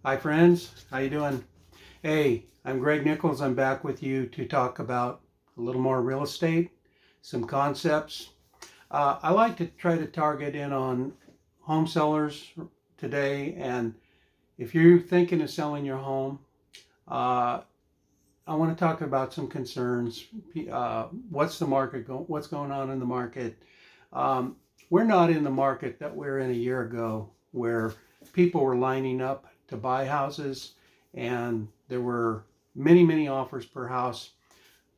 Hi friends, how you doing? Hey, I'm Greg Nichols. I'm back with you to talk about a little more real estate, some concepts. I like to try to target in on home sellers today, and if you're thinking of selling your home, uh, I want to talk about some concerns. What's the market what's going on in the market? Um, we're not in the market that we're in a year ago, where people were lining up to buy houses, and there were many offers per house,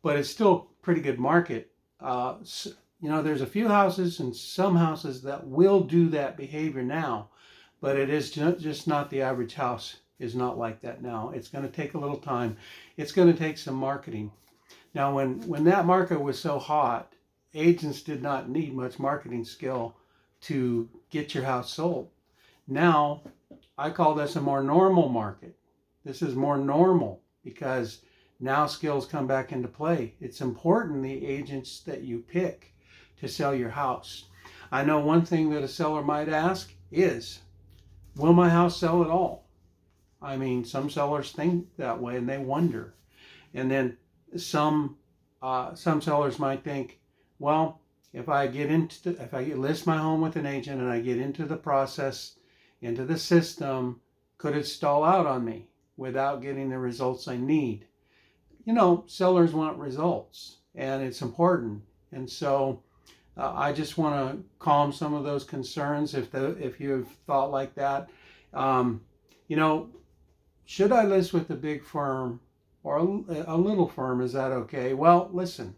but it's still a pretty good market. There's a few houses and some houses that will do that behavior now, but it is just not the average house is not like that now. It's going to take a little time. It's going to take some marketing. Now, when that market was so hot, agents did not need much marketing skill to get your house sold. Now, I call this a more normal market. This is more normal because now skills come back into play. It's important the agents that you pick to sell your house. I know one thing that a seller might ask is, will my house sell at all? I mean, some sellers think that way and they wonder. And then some sellers might think, well, if I list my home with an agent and I get into the process, into the system, could it stall out on me without getting the results I need? Sellers want results, and it's important. And so I just want to calm some of those concerns if you've thought like that. Um, you know, should I list with a big firm or a little firm? Is that okay? Well, listen,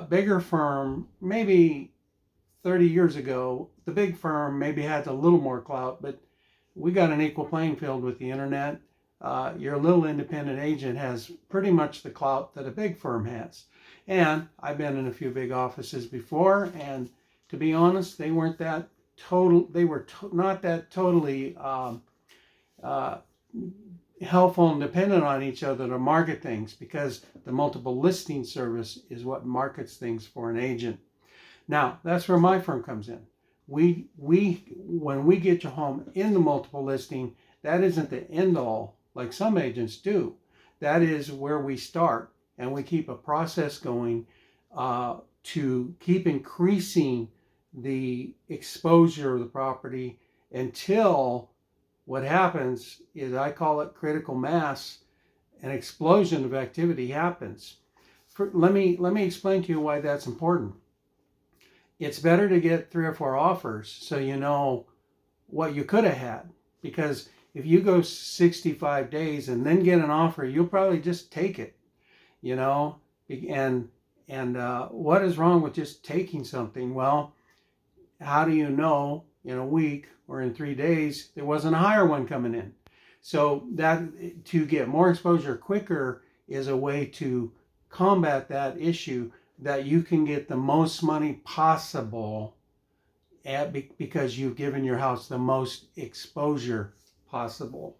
bigger firm, maybe 30 years ago, the big firm maybe had a little more clout, but we got an equal playing field with the internet. Your little independent agent has pretty much the clout that a big firm has. And I've been in a few big offices before, and to be honest, they weren't that total. They were not that totally uh, helpful and dependent on each other to market things, because the multiple listing service is what markets things for an agent. Now, that's where my firm comes in. We when we get your home in the multiple listing, that isn't the end all like some agents do. That is where we start, and we keep a process going to keep increasing the exposure of the property until what happens is, I call it critical mass, an explosion of activity happens. Let me explain to you why that's important. It's better to get 3 or 4 offers so you know what you could have had, because if you go 65 days and then get an offer, you'll probably just take it, you know. And what is wrong with just taking something? Well, how do you know in a week or in 3 days there wasn't a higher one coming in? So that, to get more exposure quicker, is a way to combat that issue, that you can get the most money possible because you've given your house the most exposure possible.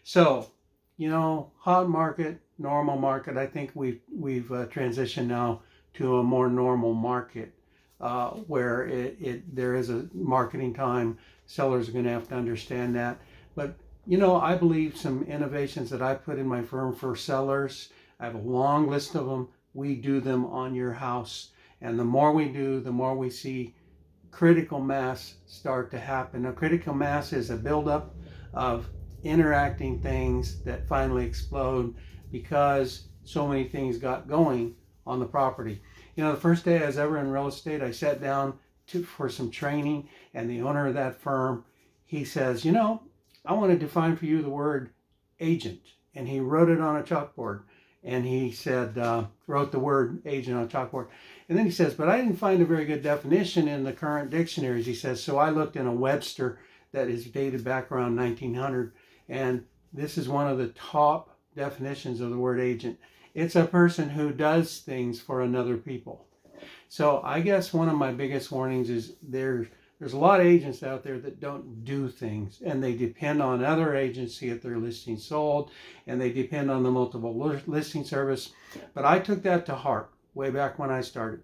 So, hot market, normal market. I think we've transitioned now to a more normal market, where there is a marketing time. Sellers are going to have to understand that. But I believe some innovations that I put in my firm for sellers, I have a long list of them. We do them on your house, and the more we do, the more we see critical mass start to happen. Now, critical mass is a buildup of interacting things that finally explode because so many things got going on the property. The first day I was ever in real estate, I sat down for some training, and the owner of that firm, he says, I want to define for you the word agent. And he wrote it on a chalkboard. And he said, wrote the word agent on a chalkboard. And then he says, but I didn't find a very good definition in the current dictionaries. He says, so I looked in a Webster that is dated back around 1900. And this is one of the top definitions of the word agent. It's a person who does things for another people. So I guess one of my biggest warnings is there's a lot of agents out there that don't do things, and they depend on other agents to get their listing sold, and they depend on the multiple listing service. But I took that to heart way back when I started,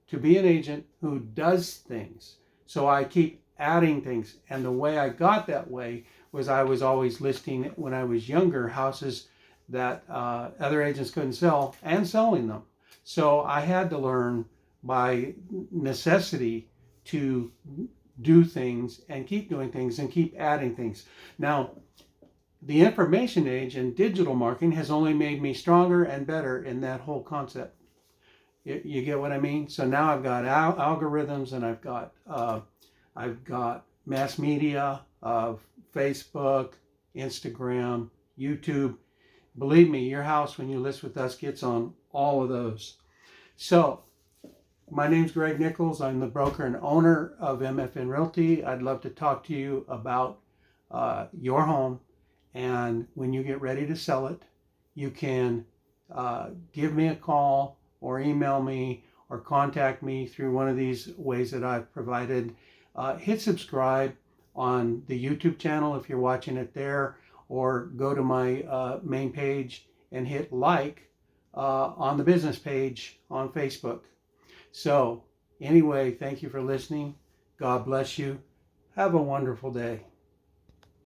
to be an agent who does things. So I keep adding things, and the way I got that way was I was always listing, when I was younger, houses that other agents couldn't sell and selling them. So I had to learn by necessity to do things and keep doing things and keep adding things. Now, the information age and digital marketing has only made me stronger and better in that whole concept. You get what I mean? So now I've got algorithms, and I've got mass media of Facebook, Instagram, YouTube. Believe me, your house, when you list with us, gets on all of those. So my name's Greg Nichols. I'm the broker and owner of MFN Realty. I'd love to talk to you about your home. And when you get ready to sell it, you can give me a call or email me or contact me through one of these ways that I've provided. Hit subscribe on the YouTube channel if you're watching it there, or go to my main page and hit like on the business page on Facebook. So anyway, thank you for listening. God bless you. Have a wonderful day.